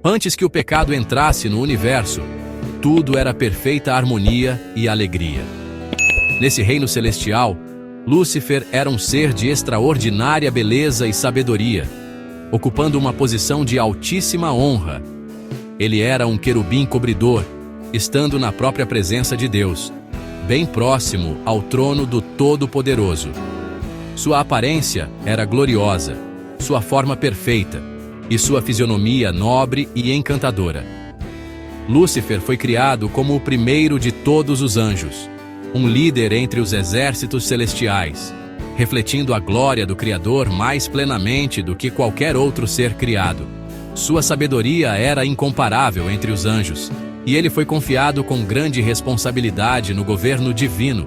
Antes que o pecado entrasse no universo, tudo era perfeita harmonia e alegria. Nesse reino celestial, Lúcifer era um ser de extraordinária beleza e sabedoria, ocupando uma posição de altíssima honra. Ele era um querubim cobridor, estando na própria presença de Deus, bem próximo ao trono do Todo-Poderoso. Sua aparência era gloriosa, sua forma perfeita, e sua fisionomia nobre e encantadora. Lúcifer foi criado como o primeiro de todos os anjos, um líder entre os exércitos celestiais, refletindo a glória do Criador mais plenamente do que qualquer outro ser criado. Sua sabedoria era incomparável entre os anjos, e ele foi confiado com grande responsabilidade no governo divino,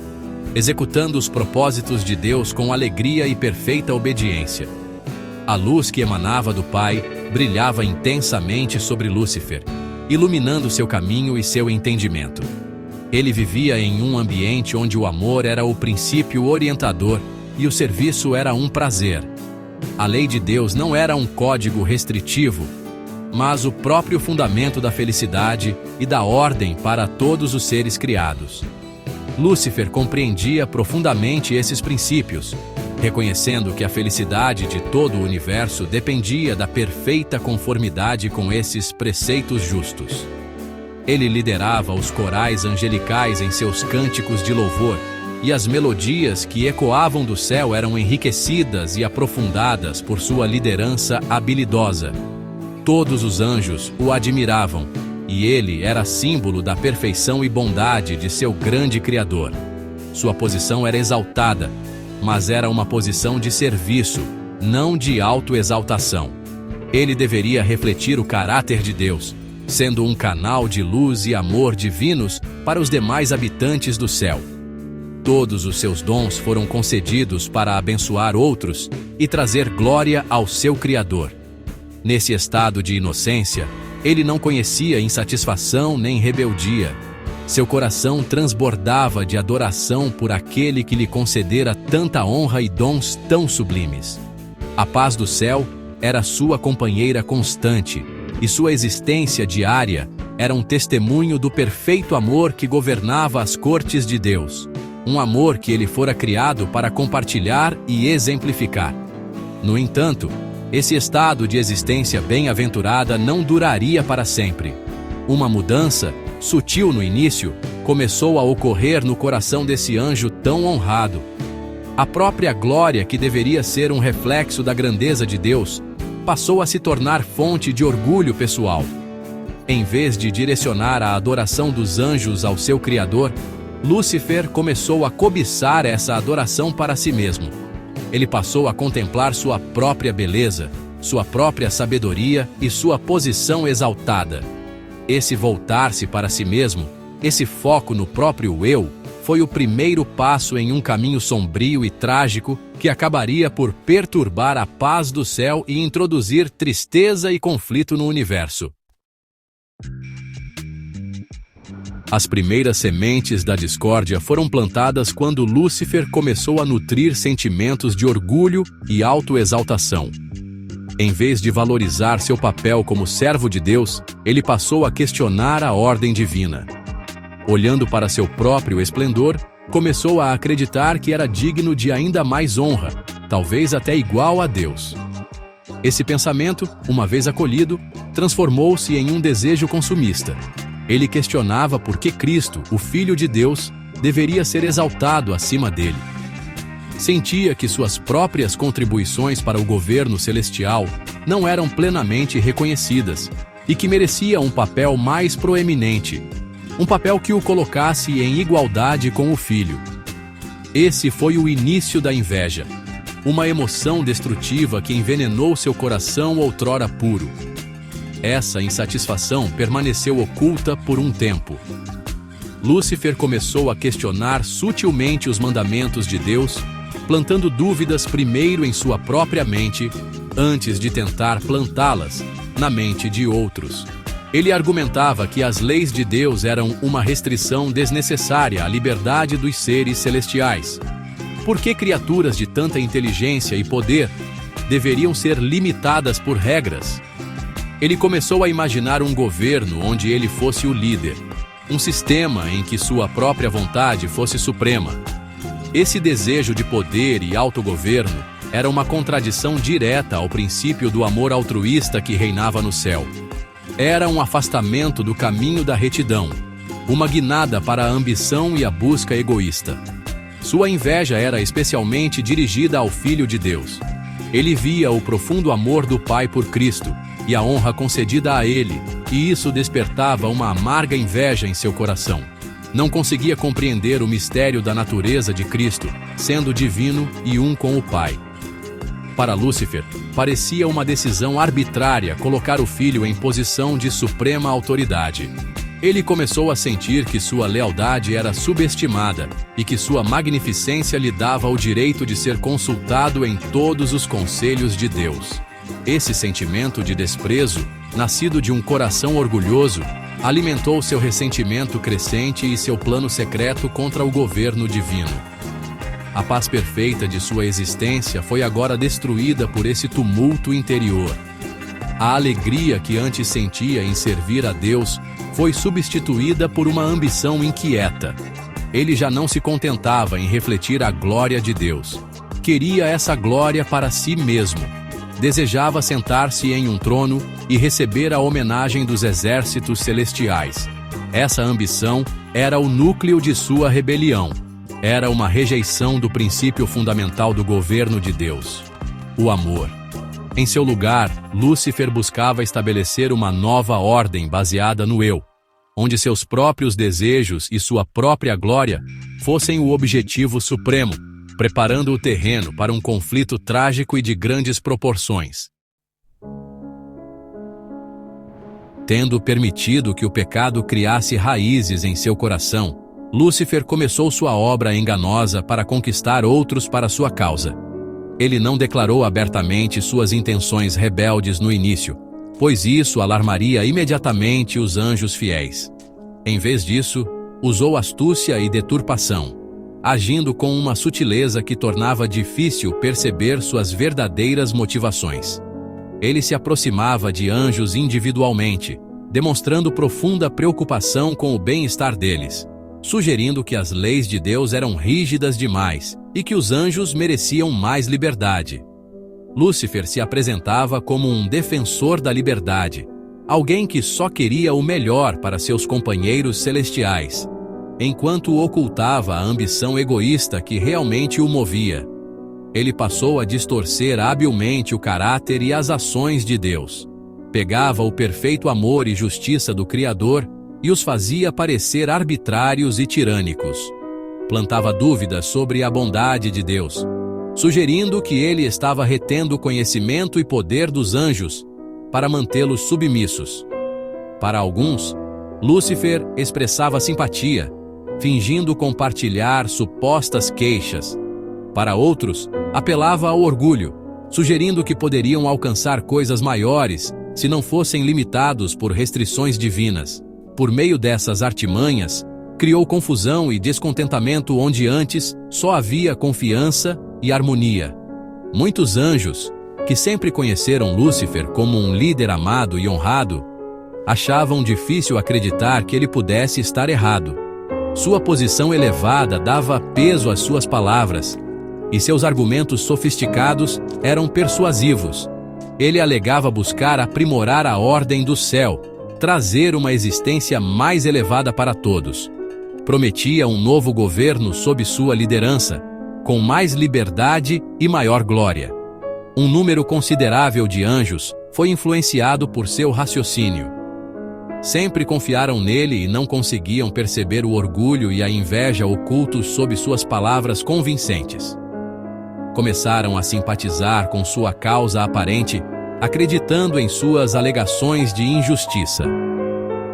executando os propósitos de Deus com alegria e perfeita obediência. A luz que emanava do Pai brilhava intensamente sobre Lúcifer, iluminando seu caminho e seu entendimento. Ele vivia em um ambiente onde o amor era o princípio orientador e o serviço era um prazer. A lei de Deus não era um código restritivo, mas o próprio fundamento da felicidade e da ordem para todos os seres criados. Lúcifer compreendia profundamente esses princípios, reconhecendo que a felicidade de todo o universo dependia da perfeita conformidade com esses preceitos justos. Ele liderava os corais angelicais em seus cânticos de louvor, e as melodias que ecoavam do céu eram enriquecidas e aprofundadas por sua liderança habilidosa. Todos os anjos o admiravam, e ele era símbolo da perfeição e bondade de seu grande Criador. Sua posição era exaltada, mas era uma posição de serviço, não de autoexaltação. Ele deveria refletir o caráter de Deus, sendo um canal de luz e amor divinos para os demais habitantes do céu. Todos os seus dons foram concedidos para abençoar outros e trazer glória ao seu Criador. Nesse estado de inocência, ele não conhecia insatisfação nem rebeldia. Seu coração transbordava de adoração por aquele que lhe concedera tanta honra e dons tão sublimes. A paz do céu era sua companheira constante, e sua existência diária era um testemunho do perfeito amor que governava as cortes de Deus, um amor que ele fora criado para compartilhar e exemplificar. No entanto, esse estado de existência bem-aventurada não duraria para sempre. Uma mudança, sutil no início, começou a ocorrer no coração desse anjo tão honrado. A própria glória, que deveria ser um reflexo da grandeza de Deus, passou a se tornar fonte de orgulho pessoal. Em vez de direcionar a adoração dos anjos ao seu Criador, Lúcifer começou a cobiçar essa adoração para si mesmo. Ele passou a contemplar sua própria beleza, sua própria sabedoria e sua posição exaltada. Esse voltar-se para si mesmo, esse foco no próprio eu, foi o primeiro passo em um caminho sombrio e trágico que acabaria por perturbar a paz do céu e introduzir tristeza e conflito no universo. As primeiras sementes da discórdia foram plantadas quando Lúcifer começou a nutrir sentimentos de orgulho e autoexaltação. Em vez de valorizar seu papel como servo de Deus, ele passou a questionar a ordem divina. Olhando para seu próprio esplendor, começou a acreditar que era digno de ainda mais honra, talvez até igual a Deus. Esse pensamento, uma vez acolhido, transformou-se em um desejo consumista. Ele questionava por que Cristo, o Filho de Deus, deveria ser exaltado acima dele. Sentia que suas próprias contribuições para o governo celestial não eram plenamente reconhecidas e que merecia um papel mais proeminente, um papel que o colocasse em igualdade com o Filho. Esse foi o início da inveja, uma emoção destrutiva que envenenou seu coração outrora puro. Essa insatisfação permaneceu oculta por um tempo. Lúcifer começou a questionar sutilmente os mandamentos de Deus, plantando dúvidas primeiro em sua própria mente, antes de tentar plantá-las na mente de outros. Ele argumentava que as leis de Deus eram uma restrição desnecessária à liberdade dos seres celestiais. Por que criaturas de tanta inteligência e poder deveriam ser limitadas por regras? Ele começou a imaginar um governo onde ele fosse o líder, um sistema em que sua própria vontade fosse suprema. Esse desejo de poder e autogoverno era uma contradição direta ao princípio do amor altruísta que reinava no céu. Era um afastamento do caminho da retidão, uma guinada para a ambição e a busca egoísta. Sua inveja era especialmente dirigida ao Filho de Deus. Ele via o profundo amor do Pai por Cristo e a honra concedida a ele, e isso despertava uma amarga inveja em seu coração. Não conseguia compreender o mistério da natureza de Cristo, sendo divino e um com o Pai. Para Lúcifer, parecia uma decisão arbitrária colocar o Filho em posição de suprema autoridade. Ele começou a sentir que sua lealdade era subestimada e que sua magnificência lhe dava o direito de ser consultado em todos os conselhos de Deus. Esse sentimento de desprezo, nascido de um coração orgulhoso, alimentou seu ressentimento crescente e seu plano secreto contra o governo divino. A paz perfeita de sua existência foi agora destruída por esse tumulto interior. A alegria que antes sentia em servir a Deus foi substituída por uma ambição inquieta. Ele já não se contentava em refletir a glória de Deus. Queria essa glória para si mesmo. Desejava sentar-se em um trono e receber a homenagem dos exércitos celestiais. Essa ambição era o núcleo de sua rebelião. Era uma rejeição do princípio fundamental do governo de Deus: o amor. Em seu lugar, Lúcifer buscava estabelecer uma nova ordem baseada no eu, onde seus próprios desejos e sua própria glória fossem o objetivo supremo, preparando o terreno para um conflito trágico e de grandes proporções. Tendo permitido que o pecado criasse raízes em seu coração, Lúcifer começou sua obra enganosa para conquistar outros para sua causa. Ele não declarou abertamente suas intenções rebeldes no início, pois isso alarmaria imediatamente os anjos fiéis. Em vez disso, usou astúcia e deturpação, agindo com uma sutileza que tornava difícil perceber suas verdadeiras motivações. Ele se aproximava de anjos individualmente, demonstrando profunda preocupação com o bem-estar deles, sugerindo que as leis de Deus eram rígidas demais e que os anjos mereciam mais liberdade. Lúcifer se apresentava como um defensor da liberdade, alguém que só queria o melhor para seus companheiros celestiais, enquanto ocultava a ambição egoísta que realmente o movia. Ele passou a distorcer habilmente o caráter e as ações de Deus. Pegava o perfeito amor e justiça do Criador e os fazia parecer arbitrários e tirânicos. Plantava dúvidas sobre a bondade de Deus, sugerindo que ele estava retendo o conhecimento e poder dos anjos para mantê-los submissos. Para alguns, Lúcifer expressava simpatia, fingindo compartilhar supostas queixas. Para outros, apelava ao orgulho, sugerindo que poderiam alcançar coisas maiores se não fossem limitados por restrições divinas. Por meio dessas artimanhas, criou confusão e descontentamento onde antes só havia confiança e harmonia. Muitos anjos, que sempre conheceram Lúcifer como um líder amado e honrado, achavam difícil acreditar que ele pudesse estar errado. Sua posição elevada dava peso às suas palavras, e seus argumentos sofisticados eram persuasivos. Ele alegava buscar aprimorar a ordem do céu, trazer uma existência mais elevada para todos. Prometia um novo governo sob sua liderança, com mais liberdade e maior glória. Um número considerável de anjos foi influenciado por seu raciocínio. Sempre confiaram nele e não conseguiam perceber o orgulho e a inveja ocultos sob suas palavras convincentes. Começaram a simpatizar com sua causa aparente, acreditando em suas alegações de injustiça.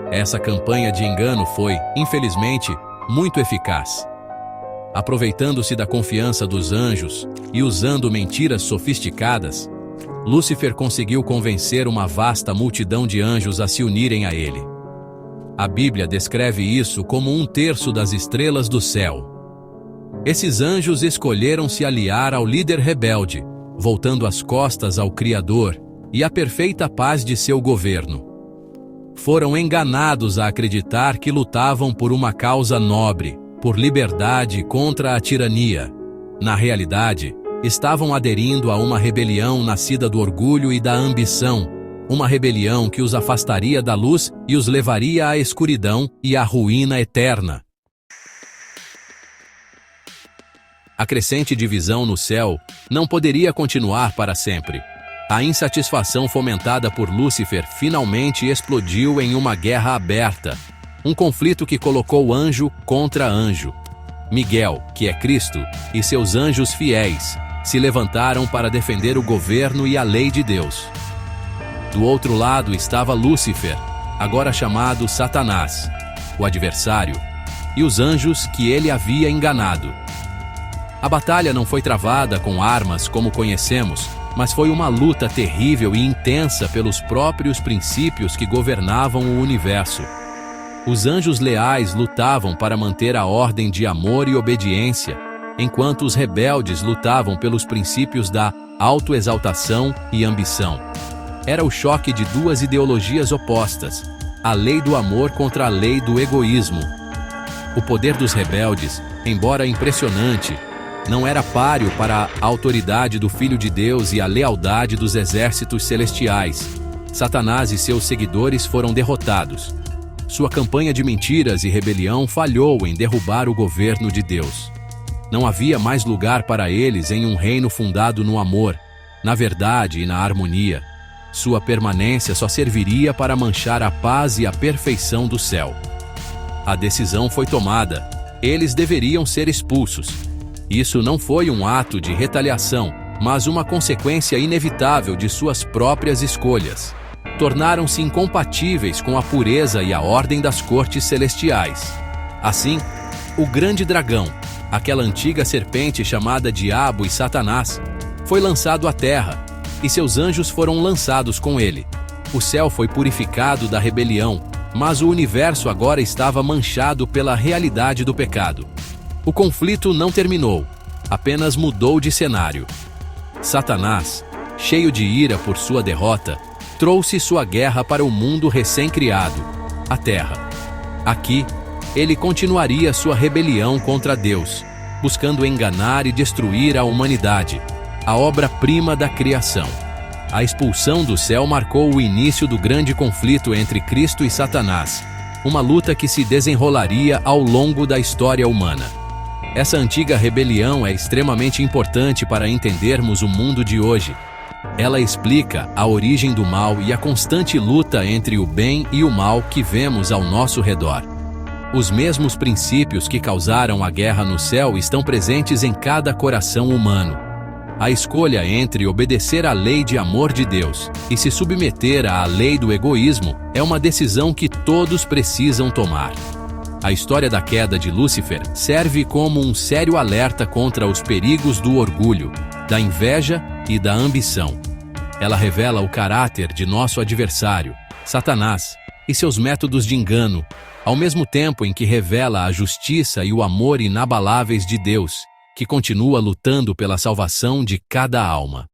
Essa campanha de engano foi, infelizmente, muito eficaz. Aproveitando-se da confiança dos anjos e usando mentiras sofisticadas, Lúcifer conseguiu convencer uma vasta multidão de anjos a se unirem a ele. A Bíblia descreve isso como 1/3 das estrelas do céu. Esses anjos escolheram se aliar ao líder rebelde, voltando as costas ao Criador e a perfeita paz de seu governo. Foram enganados a acreditar que lutavam por uma causa nobre, por liberdade contra a tirania. Na realidade, estavam aderindo a uma rebelião nascida do orgulho e da ambição, uma rebelião que os afastaria da luz e os levaria à escuridão e à ruína eterna. A crescente divisão no céu não poderia continuar para sempre. A insatisfação fomentada por Lúcifer finalmente explodiu em uma guerra aberta, um conflito que colocou anjo contra anjo. Miguel, que é Cristo, e seus anjos fiéis se levantaram para defender o governo e a lei de Deus. Do outro lado estava Lúcifer, agora chamado Satanás, o adversário, e os anjos que ele havia enganado. A batalha não foi travada com armas como conhecemos, mas foi uma luta terrível e intensa pelos próprios princípios que governavam o universo. Os anjos leais lutavam para manter a ordem de amor e obediência, enquanto os rebeldes lutavam pelos princípios da autoexaltação e ambição. Era o choque de duas ideologias opostas, a lei do amor contra a lei do egoísmo. O poder dos rebeldes, embora impressionante, não era páreo para a autoridade do Filho de Deus e a lealdade dos exércitos celestiais. Satanás e seus seguidores foram derrotados. Sua campanha de mentiras e rebelião falhou em derrubar o governo de Deus. Não havia mais lugar para eles em um reino fundado no amor, na verdade e na harmonia. Sua permanência só serviria para manchar a paz e a perfeição do céu. A decisão foi tomada. Eles deveriam ser expulsos. Isso não foi um ato de retaliação, mas uma consequência inevitável de suas próprias escolhas. Tornaram-se incompatíveis com a pureza e a ordem das cortes celestiais. Assim, o grande dragão, aquela antiga serpente chamada Diabo e Satanás, foi lançado à terra, e seus anjos foram lançados com ele. O céu foi purificado da rebelião, mas o universo agora estava manchado pela realidade do pecado. O conflito não terminou, apenas mudou de cenário. Satanás, cheio de ira por sua derrota, trouxe sua guerra para o mundo recém-criado, a Terra. Aqui, ele continuaria sua rebelião contra Deus, buscando enganar e destruir a humanidade, a obra-prima da criação. A expulsão do céu marcou o início do grande conflito entre Cristo e Satanás, uma luta que se desenrolaria ao longo da história humana. Essa antiga rebelião é extremamente importante para entendermos o mundo de hoje. Ela explica a origem do mal e a constante luta entre o bem e o mal que vemos ao nosso redor. Os mesmos princípios que causaram a guerra no céu estão presentes em cada coração humano. A escolha entre obedecer à lei de amor de Deus e se submeter à lei do egoísmo é uma decisão que todos precisam tomar. A história da queda de Lúcifer serve como um sério alerta contra os perigos do orgulho, da inveja e da ambição. Ela revela o caráter de nosso adversário, Satanás, e seus métodos de engano, ao mesmo tempo em que revela a justiça e o amor inabaláveis de Deus, que continua lutando pela salvação de cada alma.